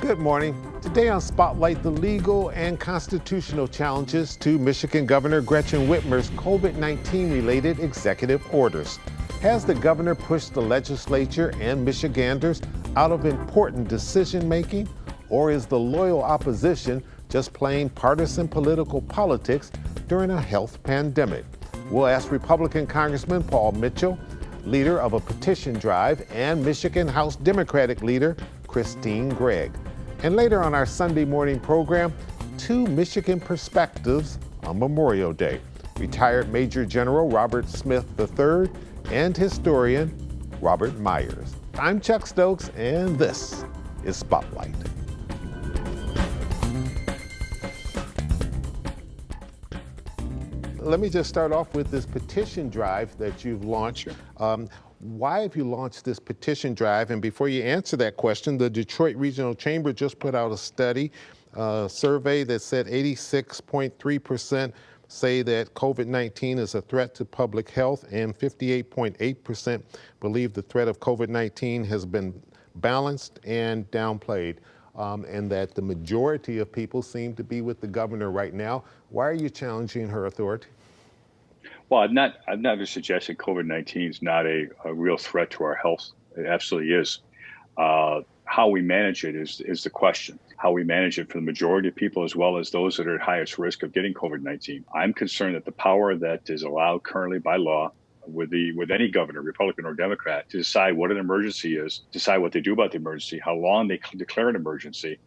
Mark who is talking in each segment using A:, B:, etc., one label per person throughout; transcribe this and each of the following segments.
A: Good morning. Today on Spotlight, the legal and constitutional challenges to Michigan Governor Gretchen Whitmer's COVID-19 related executive orders. Has the governor pushed the legislature and Michiganders out of important decision making? Or is the loyal opposition just playing partisan political politics during a health pandemic? We'll ask Republican Congressman Paul Mitchell, leader of a petition drive, and Michigan House Democratic leader Christine Greig. And later on our Sunday morning program, two Michigan perspectives on Memorial Day. Retired Major General Robert Smith III and historian Robert Myers. I'm Chuck Stokes, and this is Spotlight. Let me just start off with this petition drive that you've launched. Why have you launched this petition drive? And before you answer that question, the Detroit Regional Chamber just put out a study, survey that said 86.3% say that COVID-19 is a threat to public health, and 58.8% believe the threat of COVID-19 has been balanced and downplayed, and that the majority of people seem to be with the governor right now. Why are you challenging her authority?
B: Well, I've never suggested COVID-19 is not a real threat to our health. It absolutely is. How we manage it is the question. How we manage it for the majority of people, as well as those that are at highest risk of getting COVID-19. I'm concerned that the power that is allowed currently by law with any governor, Republican or Democrat, to decide what an emergency is, decide what they do about the emergency, how long they declare an emergency,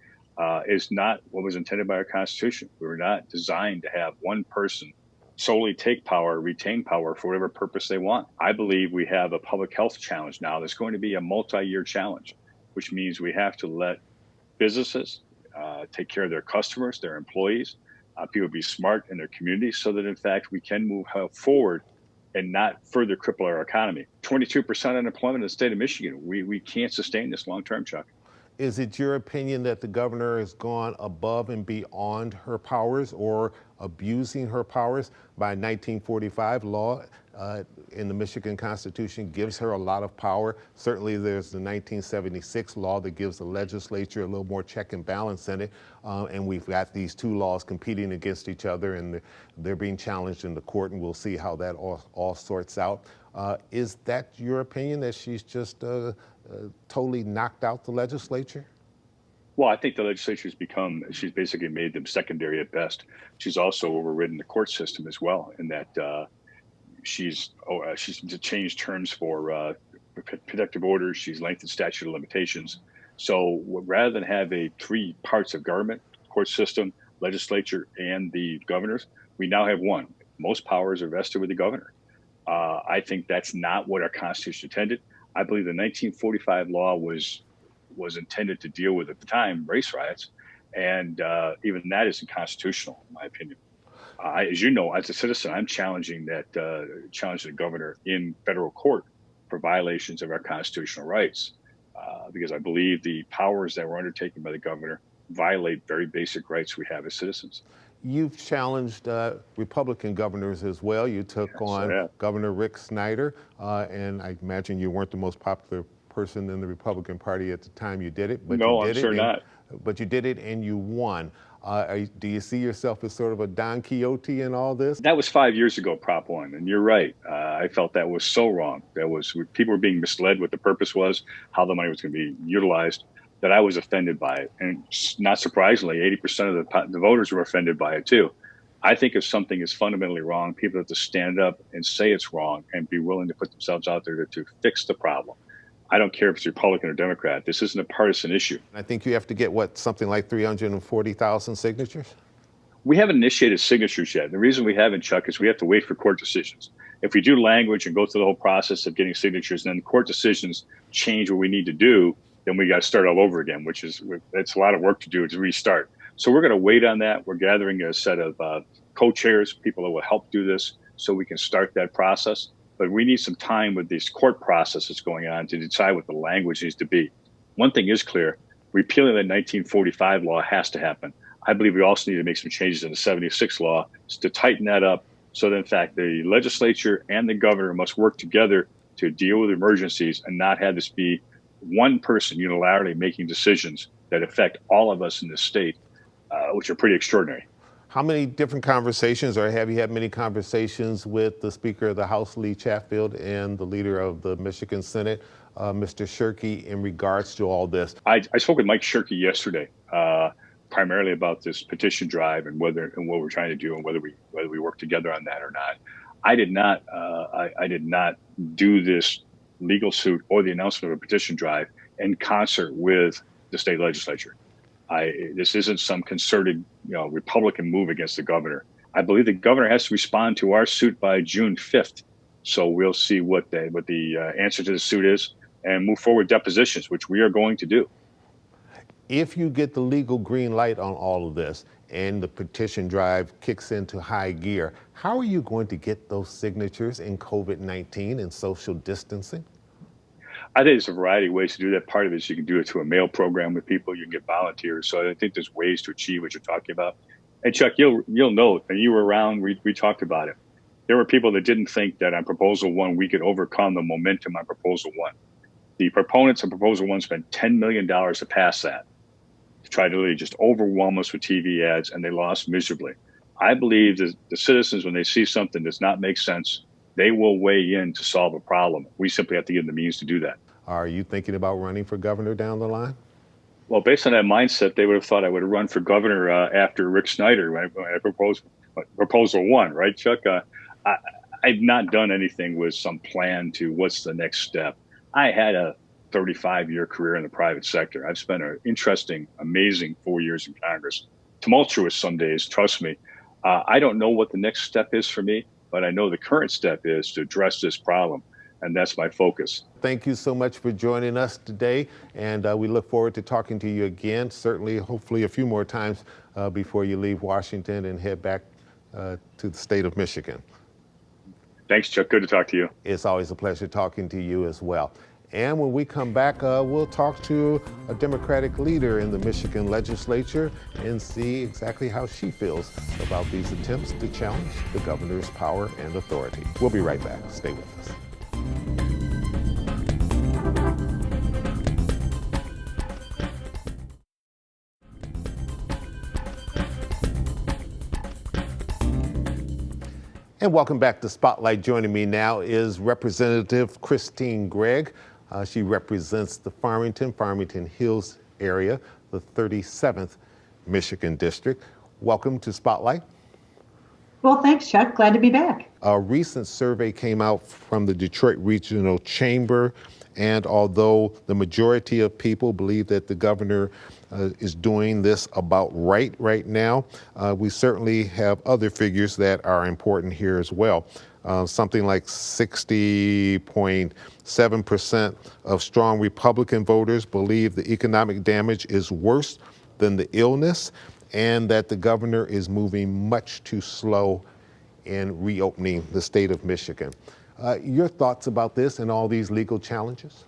B: is not what was intended by our Constitution. We were not designed to have one person solely take power, retain power for whatever purpose they want. I believe we have a public health challenge now that's going to be a multi-year challenge, which means we have to let businesses take care of their customers, their employees, people be smart in their communities so that, in fact, we can move forward and not further cripple our economy. 22% unemployment in the state of Michigan. We can't sustain this long-term, Chuck.
A: Is it your opinion that the governor has gone above and beyond her powers or abusing her powers? By 1945 law in the Michigan Constitution gives her a lot of power. Certainly there's the 1976 law that gives the legislature a little more check and balance in it. And we've got these two laws competing against each other, and they're being challenged in the court, and we'll see how that all sorts out. Is that your opinion, that she's just totally knocked out the legislature?
B: Well, I think the legislature she's basically made them secondary at best. She's also overridden the court system as well, in that she's changed terms for protective orders. She's lengthened statute of limitations. So rather than have three parts of government, court system, legislature, and the governors, we now have one. Most powers are vested with the governor. I think that's not what our Constitution intended. I believe the 1945 law was intended to deal with, at the time, race riots, and even that isn't constitutional, in my opinion. As you know, as a citizen, I'm challenging the governor in federal court for violations of our constitutional rights, because I believe the powers that were undertaken by the governor violate very basic rights we have as citizens.
A: You've challenged Republican governors as well. You took on Governor Rick Snyder, and I imagine you weren't the most popular person in the Republican Party at the time you did it. But
B: no,
A: you did
B: I'm sure not.
A: But you did it and you won. Do you see yourself as sort of a Don Quixote in all this?
B: That was 5 years ago, Prop 1, and you're right. I felt that was so wrong. People were being misled what the purpose was, how the money was going to be utilized, that I was offended by it. And not surprisingly, 80% of the voters were offended by it too. I think if something is fundamentally wrong, people have to stand up and say it's wrong and be willing to put themselves out there to fix the problem. I don't care if it's Republican or Democrat. This isn't a partisan issue.
A: I think you have to get, something like 340,000 signatures?
B: We haven't initiated signatures yet. The reason we haven't, Chuck, is we have to wait for court decisions. If we do language and go through the whole process of getting signatures, and then court decisions change what we need to do, then we got to start all over again, it's a lot of work to do to restart. So we're going to wait on that. We're gathering a set of co-chairs, people that will help do this, so we can start that process. But we need some time with this court process that's going on to decide what the language needs to be. One thing is clear, repealing the 1945 law has to happen. I believe we also need to make some changes in the 76 law to tighten that up, so that, in fact, the legislature and the governor must work together to deal with emergencies and not have this be one person unilaterally making decisions that affect all of us in this state, which are pretty extraordinary.
A: How many different conversations, or have you had many conversations with the Speaker of the House, Lee Chatfield, and the leader of the Michigan Senate, Mr. Shirkey, in regards to all this?
B: I spoke with Mike Shirkey yesterday, primarily about this petition drive and what we're trying to do and whether we work together on that or not. I did not do this legal suit or the announcement of a petition drive in concert with the state legislature. This isn't some concerted, Republican move against the governor. I believe the governor has to respond to our suit by June 5th. So we'll see what the answer to the suit is and move forward depositions, which we are going to do.
A: If you get the legal green light on all of this and the petition drive kicks into high gear, how are you going to get those signatures in COVID-19 and social distancing?
B: I think there's a variety of ways to do that. Part of it is you can do it through a mail program with people. You can get volunteers. So I think there's ways to achieve what you're talking about. And Chuck, you'll note, and you were around, we talked about it. There were people that didn't think that on Proposal 1 we could overcome the momentum on Proposal 1. The proponents of Proposal 1 spent $10 million to pass that, to try to really just overwhelm us with TV ads, and they lost miserably. I believe that the citizens, when they see something does not make sense, they will weigh in to solve a problem. We simply have to give them the means to do that.
A: Are you thinking about running for governor down the line?
B: Well, based on that mindset, they would have thought I would have run for governor after Rick Snyder when I proposed Proposal 1, right, Chuck? I've not done anything with some plan to what's the next step. I had a 35-year career in the private sector. I've spent an interesting, amazing 4 years in Congress. Tumultuous some days, trust me. I don't know what the next step is for me, but I know the current step is to address this problem, and that's my focus.
A: Thank you so much for joining us today, and we look forward to talking to you again, certainly, hopefully a few more times before you leave Washington and head back to the state of Michigan.
B: Thanks, Chuck. Good to talk to you.
A: It's always a pleasure talking to you as well. And when we come back, we'll talk to a Democratic leader in the Michigan legislature and see exactly how she feels about these attempts to challenge the governor's power and authority. We'll be right back. Stay with us. And welcome back to Spotlight. Joining me now is Representative Christine Greig. She represents the Farmington Hills area, the 37th Michigan District. Welcome to Spotlight.
C: Well, thanks, Chuck. Glad to be back.
A: A recent survey came out from the Detroit Regional Chamber, and although the majority of people believe that the governor is doing this about right now, we certainly have other figures that are important here as well. Something like 60.7% of strong Republican voters believe the economic damage is worse than the illness, and that the governor is moving much too slow in reopening the state of Michigan. Your thoughts about this and all these legal challenges?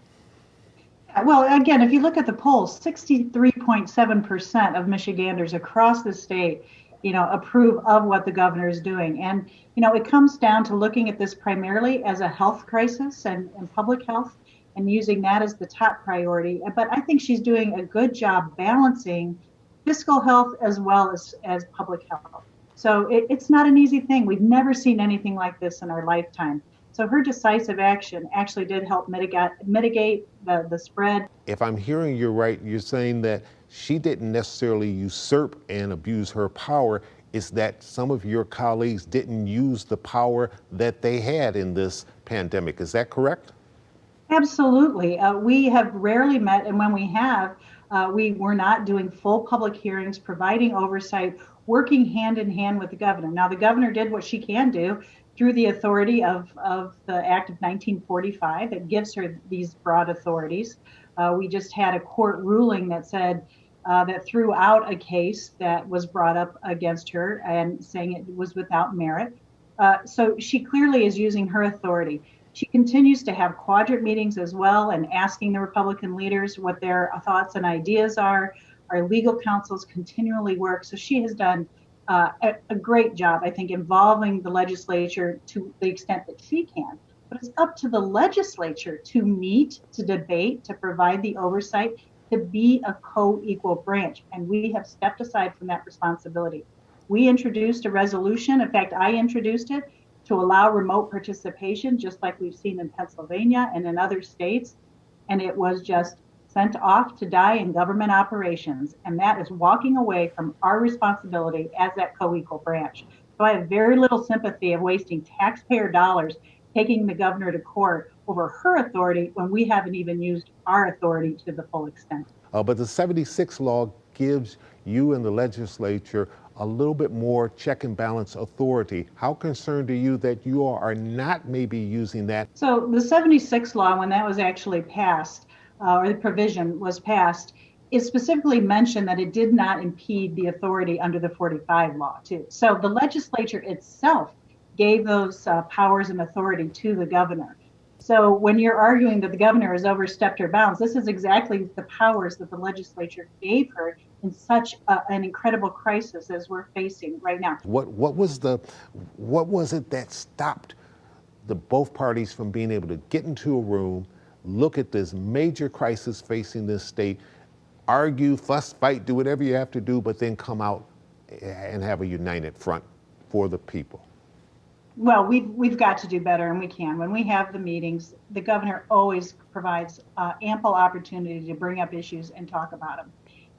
C: Well, again, if you look at the polls, 63.7% of Michiganders across the state, approve of what the governor is doing. And, it comes down to looking at this primarily as a health crisis and public health and using that as the top priority. But I think she's doing a good job balancing fiscal health as well as public health. So it's not an easy thing. We've never seen anything like this in our lifetime. So her decisive action actually did help mitigate the spread.
A: If I'm hearing you right, you're saying that she didn't necessarily usurp and abuse her power. It's that some of your colleagues didn't use the power that they had in this pandemic. Is that correct?
C: Absolutely. We have rarely met, and when we have, we were not doing full public hearings, providing oversight, working hand in hand with the governor. Now, the governor did what she can do through the authority of the Act of 1945 that gives her these broad authorities. We just had a court ruling that said that threw out a case that was brought up against her and saying it was without merit. So she clearly is using her authority. She continues to have quadrant meetings as well and asking the Republican leaders what their thoughts and ideas are. Our legal counsels continually work. So she has done a great job, I think, involving the legislature to the extent that she can. But it's up to the legislature to meet, to debate, to provide the oversight, to be a co-equal branch, and we have stepped aside from that responsibility. We introduced a resolution, in fact, I introduced it, to allow remote participation, just like we've seen in Pennsylvania and in other states, and it was just sent off to die in government operations, and that is walking away from our responsibility as that co-equal branch. So I have very little sympathy of wasting taxpayer dollars taking the governor to court over her authority when we haven't even used our authority to the full extent.
A: But the 76 law gives you and the legislature a little bit more check and balance authority. How concerned are you that you are not maybe using that?
C: So the 76 law, when that was actually passed, or the provision was passed, it specifically mentioned that it did not impede the authority under the 45 law too. So the legislature itself gave those powers and authority to the governor. So when you're arguing that the governor has overstepped her bounds, this is exactly the powers that the legislature gave her in such an incredible crisis as we're facing right now.
A: What was it that stopped the both parties from being able to get into a room, look at this major crisis facing this state, argue, fuss, fight, do whatever you have to do, but then come out and have a united front for the people?
C: Well, we've got to do better, and we can. When we have the meetings, the governor always provides ample opportunity to bring up issues and talk about them.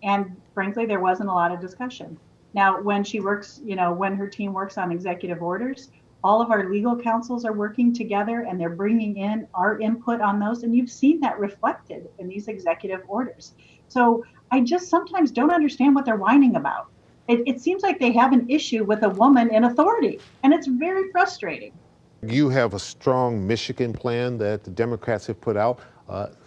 C: And frankly, there wasn't a lot of discussion. Now, when she works, when her team works on executive orders, all of our legal counsels are working together and they're bringing in our input on those. And you've seen that reflected in these executive orders. So I just sometimes don't understand what they're whining about. It seems like they have an issue with a woman in authority, and it's very frustrating.
A: You have a strong Michigan plan that the Democrats have put out,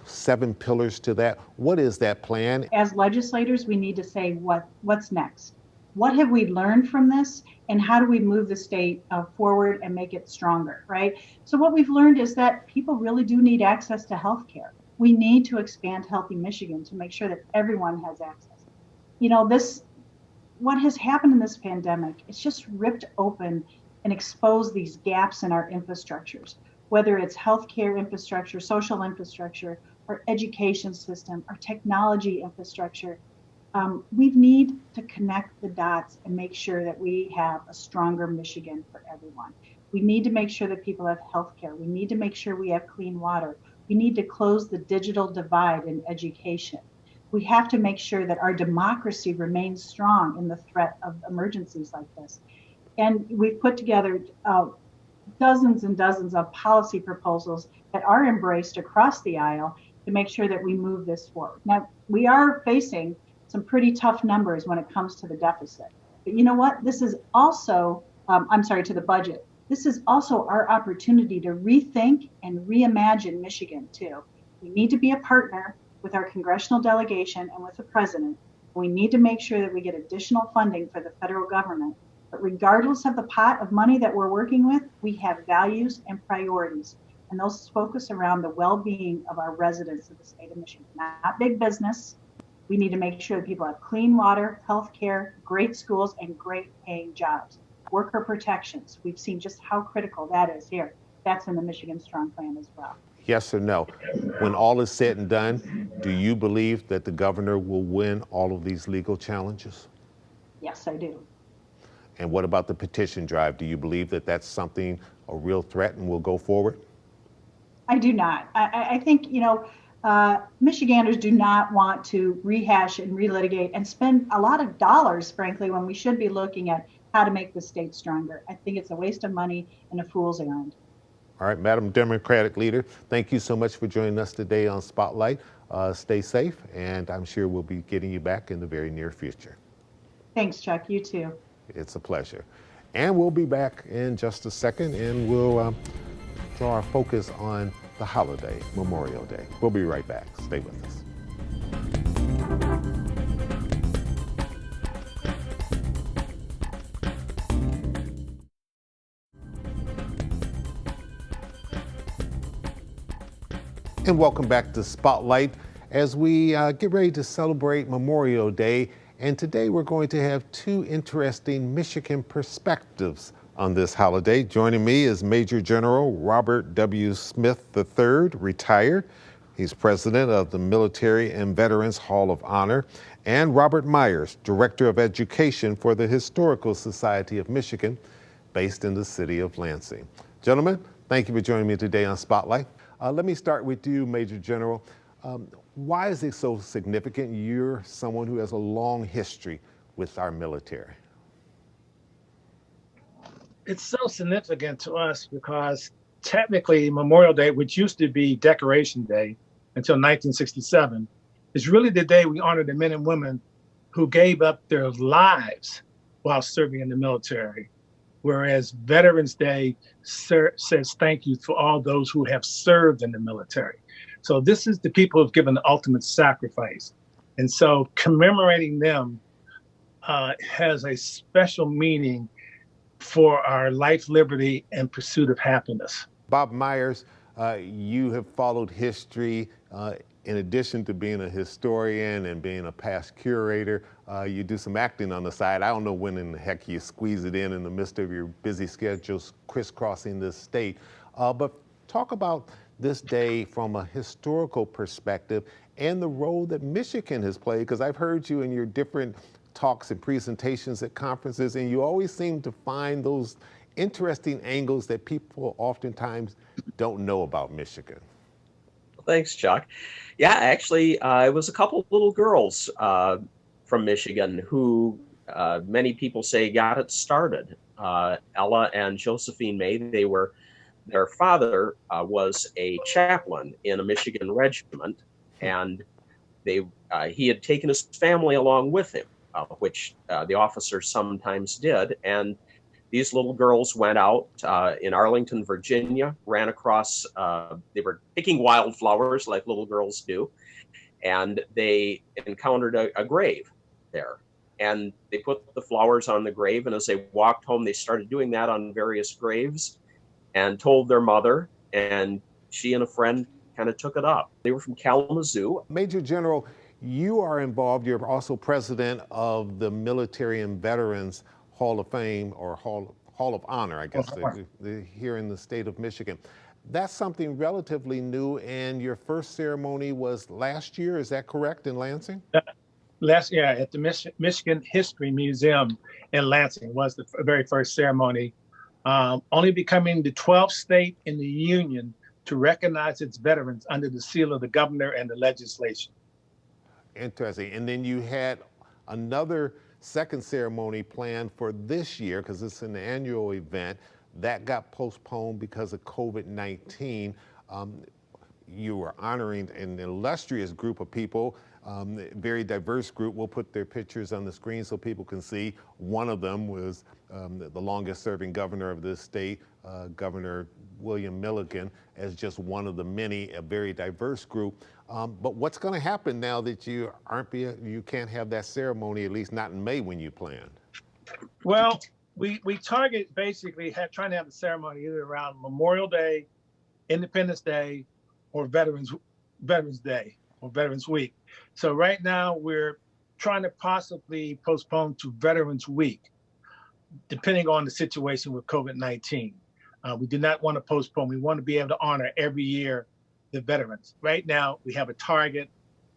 A: 7 pillars to that. What is that plan?
C: As legislators, we need to say what's next. What have we learned from this, and how do we move the state forward and make it stronger, right? So what we've learned is that people really do need access to health care. We need to expand Healthy Michigan to make sure that everyone has access. What has happened in this pandemic, it's just ripped open and exposed these gaps in our infrastructures, whether it's healthcare infrastructure, social infrastructure, our education system, our technology infrastructure. We need to connect the dots and make sure that we have a stronger Michigan for everyone. We need to make sure that people have healthcare. We need to make sure we have clean water. We need to close the digital divide in education. We have to make sure that our democracy remains strong in the threat of emergencies like this. And we've put together dozens and dozens of policy proposals that are embraced across the aisle to make sure that we move this forward. Now, we are facing some pretty tough numbers when it comes to the deficit. But you know what? This is also, to the budget. This is also our opportunity to rethink and reimagine Michigan too. We need to be a partner with our congressional delegation and with the president. We need to make sure that we get additional funding for the federal government. But regardless of the pot of money that we're working with, we have values and priorities. And those focus around the well-being of our residents of the state of Michigan, not big business. We need to make sure that people have clean water, health care, great schools, and great paying jobs. Worker protections. We've seen just how critical that is here. That's in the Michigan Strong Plan as well.
A: Yes or no? When all is said and done, do you believe that the governor will win all of these legal challenges?
C: Yes, I do.
A: And what about the petition drive? Do you believe that that's something, a real threat, and will go forward?
C: I do not. I think, Michiganders do not want to rehash and relitigate and spend a lot of dollars, frankly, when we should be looking at how to make the state stronger. I think it's a waste of money and a fool's errand.
A: All right, Madam Democratic Leader, thank you so much for joining us today on Spotlight. Stay safe, and I'm sure we'll be getting you back in the very near future.
C: Thanks, Chuck. You too.
A: It's a pleasure. And we'll be back in just a second, and we'll draw our focus on the holiday, Memorial Day. We'll be right back. Stay with us. And welcome back to Spotlight as we get ready to celebrate Memorial Day. And today we're going to have 2 interesting Michigan perspectives on this holiday. Joining me is Major General Robert W. Smith III, retired, He's president of the Military and Veterans Hall of Honor, and Robert Myers, Director of Education for the Historical Society of Michigan, based in the city of Lansing. Gentlemen, thank you for joining me today on Spotlight. Let me start with you, Major General. Why is it so significant? You're someone who has a long history with our military.
D: It's so significant to us because technically Memorial Day, which used to be Decoration Day until 1967, is really the day we honor the men and women who gave up their lives while serving in the military. Whereas Veterans Day says thank you for all those who have served in the military. So this is the people who have given the ultimate sacrifice. And so commemorating them has a special meaning for our life, liberty, and pursuit of happiness.
A: Bob Myers, you have followed history in addition to being a historian and being a past curator. You do some acting on the side. I don't know when in the heck you squeeze it in the midst of your busy schedules crisscrossing this state. But talk about this day from a historical perspective and the role that Michigan has played, because I've heard you in your different talks and presentations at conferences, and you always seem to find those interesting angles that people oftentimes don't know about Michigan.
E: Thanks, Chuck. Yeah, actually, it was a couple little girls from Michigan who many people say got it started. Ella and Josephine May, their father was a chaplain in a Michigan regiment, and he had taken his family along with him, which the officers sometimes did. And these little girls went out in Arlington, Virginia, ran across, they were picking wildflowers like little girls do, and they encountered a grave there. And they put the flowers on the grave, and as they walked home, they started doing that on various graves and told their mother, and she and a friend kind of took it up. They were from Kalamazoo.
A: Major General, you are involved, you're also president of the Military and Veterans Hall of Fame, or Hall of Honor, I guess, here in the state of Michigan. That's something relatively new, and your first ceremony was last year, is that correct, in Lansing?
D: Last year at the Michigan History Museum in Lansing was the very first ceremony, only becoming the 12th state in the Union to recognize its veterans under the seal of the governor and the legislation.
A: Interesting. And then you had another second ceremony planned for this year, because it's an annual event, that got postponed because of COVID-19. You were honoring an illustrious group of people, very diverse group. We'll put their pictures on the screen so people can see. One of them was the longest serving governor of this state, Governor William Milligan, as just one of the many, a very diverse group. But what's going to happen now that you can't have that ceremony, at least not in May when you planned?
D: Well, we target basically trying to have the ceremony either around Memorial Day, Independence Day, or Veterans Day or Veterans Week. So right now we're trying to possibly postpone to Veterans Week, depending on the situation with COVID-19. We do not want to postpone. We want to be able to honor every year the veterans. Right now, we have a target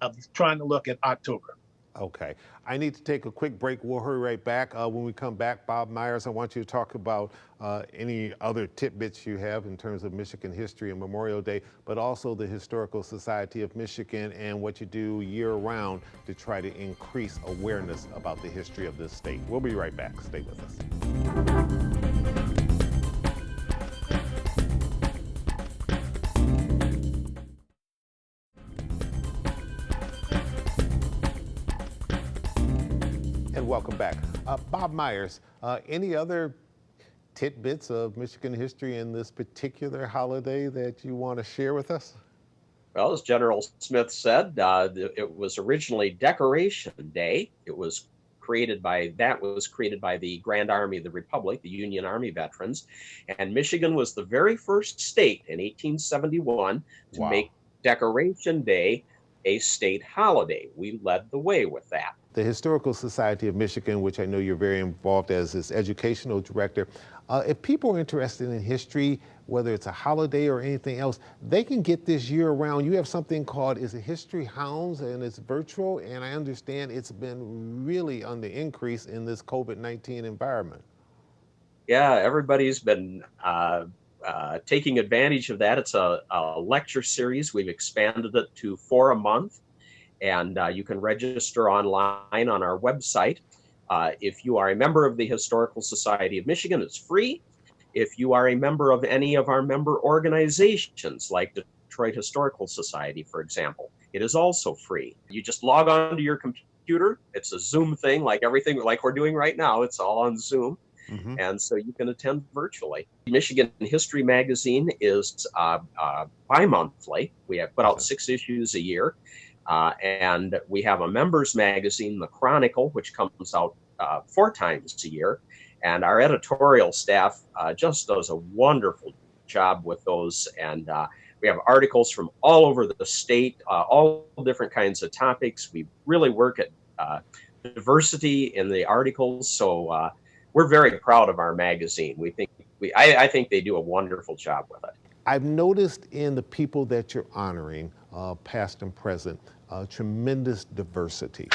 D: of trying to look at October.
A: Okay. I need to take a quick break. We'll hurry right back. When we come back, Bob Myers, I want you to talk about any other tidbits you have in terms of Michigan history and Memorial Day, but also the Historical Society of Michigan and what you do year-round to try to increase awareness about the history of this state. We'll be right back. Stay with us. Welcome back. Bob Myers, any other tidbits of Michigan history in this particular holiday that you want to share with us?
E: Well, as General Smith said, it was originally Decoration Day. It was created by the Grand Army of the Republic, the Union Army veterans. And Michigan was the very first state in 1871 to make Decoration Day a state holiday. We led the way with that.
A: The Historical Society of Michigan, which I know you're very involved as its educational director, if people are interested in history, whether it's a holiday or anything else, they can get this year round. You have something called, is it History Hounds, and it's virtual, and I understand it's been really on the increase in this COVID-19 environment.
E: Yeah, everybody's been taking advantage of that. It's a lecture series. We've expanded it to 4 a month, and you can register online on our website. If you are a member of the Historical Society of Michigan, it's free. If you are a member of any of our member organizations, like Detroit Historical Society, for example, it is also free. You just log on to your computer. It's a Zoom thing, like everything like we're doing right now. It's all on Zoom. Mm-hmm. And so you can attend virtually. Michigan History Magazine is bi-monthly. We have put out 6 issues a year. And we have a members magazine, The Chronicle, which comes out 4 times a year. And our editorial staff just does a wonderful job with those. And we have articles from all over the state, all different kinds of topics. We really work at diversity in the articles. So we're very proud of our magazine. I think they do a wonderful job with it.
A: I've noticed in the people that you're honoring, past and present, tremendous diversity.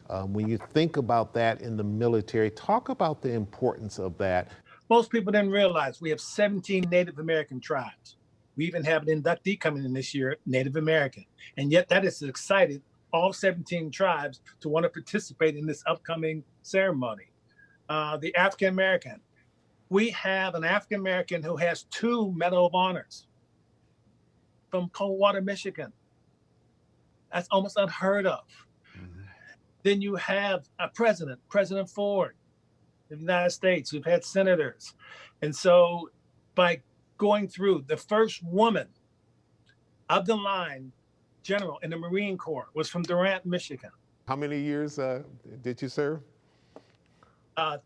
A: When you think about that in the military, talk about the importance of that.
D: Most people didn't realize we have 17 Native American tribes. We even have an inductee coming in this year, Native American. And yet that has excited all 17 tribes to want to participate in this upcoming ceremony. The African American. We have an African American who has 2 Medal of Honors from Coldwater, Michigan. That's almost unheard of. Mm-hmm. Then you have a president, President Ford of the United States. We've had senators. And so by going through, the first woman of the line general in the Marine Corps was from Durant, Michigan.
A: How many years did you serve?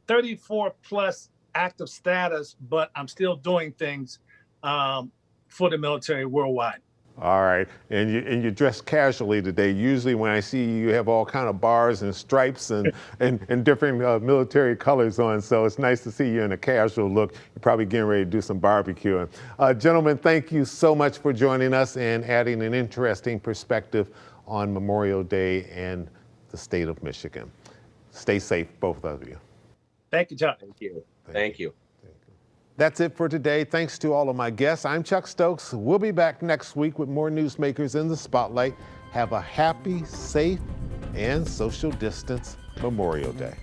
D: 34 plus active status, but I'm still doing things for the military worldwide.
A: All right, and you dress casually today. Usually when I see you, you have all kind of bars and stripes and different military colors on, so it's nice to see you in a casual look. You're probably getting ready to do some barbecuing. Gentlemen, thank you so much for joining us and adding an interesting perspective on Memorial Day and the state of Michigan. Stay safe, both of you.
D: Thank you, Chuck.
E: Thank you. Thank you.
A: That's it for today. Thanks to all of my guests. I'm Chuck Stokes. We'll be back next week with more newsmakers in the spotlight. Have a happy, safe, and social distance Memorial Day.